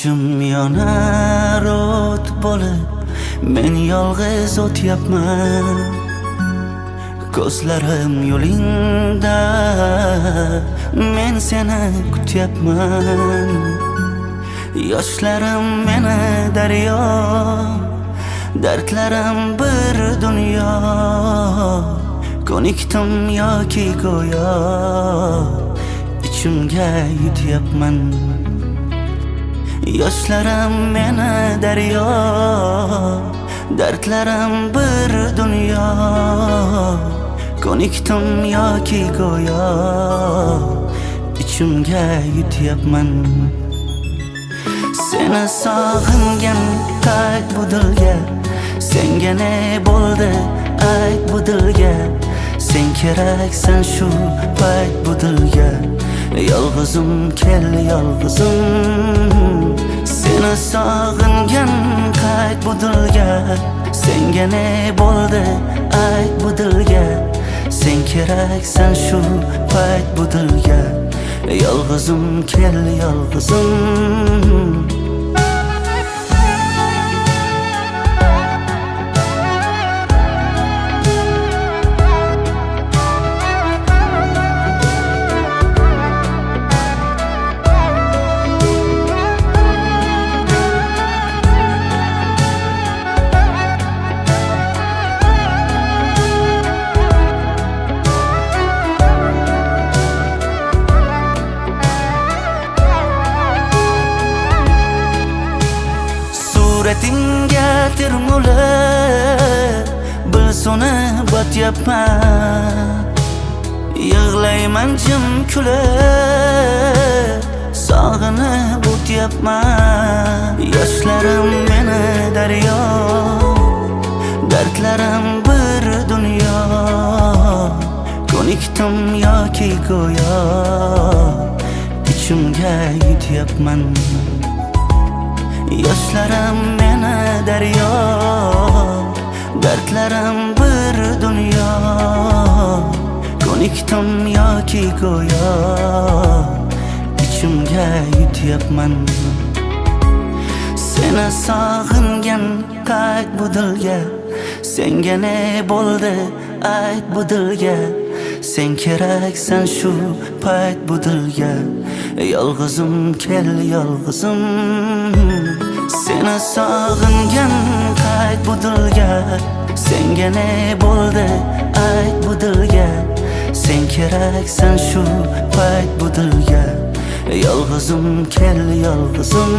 İçim yonar o't bo'lib, men yolg'iz o'tyapman. Ko'zlarim yo'lingda, men seni kutyapman. Yoshlarim meni daryo, dardlarim bir dunyo. Ko'nikdim yoki go'yo, ichimga yutyapman. Yoshlarim meni daryo, dardlarim bir dunyo. Ko'nikdim yoki go'yo, ichimga yutyapman. Seni sog'ingan qayt bu dilga, senga ne bo'ldi ayt bu dilga. Sen keraksan shu payt bu dilga. Yolg'izim kel yolg'izim, seni sog'ingan qayt bu dilga. Senga ne bo'ldi ayt bu dilga. Sen keraksan shu payt bu dilga. Yolg'izim kel yolg'izim. Suratingga termulib, bilsoni botyapman. Yig'layman jim kulib, sog'inib o'tyapman. Yoshlarim meni daryo, dardlarim bir dunyo. Ko'nikdim yoki go'yo, ichimga yutyapman. Yoshlarim meni daryo, dardlarim bir dunyo. Ko'nikdim yoki go'yo, ichimga yutyapman. Seni sog'ingan qayt bu dilga, senga ne bo'ldi ayt bu dilga. Sen keraksan shu payt bu dilga. Yolg'izim kel yolg'izim, seni sog'ingan qayt bu dilga. Senga ne bo'ldi ayt bu dilga. Sen keraksan shu payt bu dilga. Yolg'izim kel yolg'izim.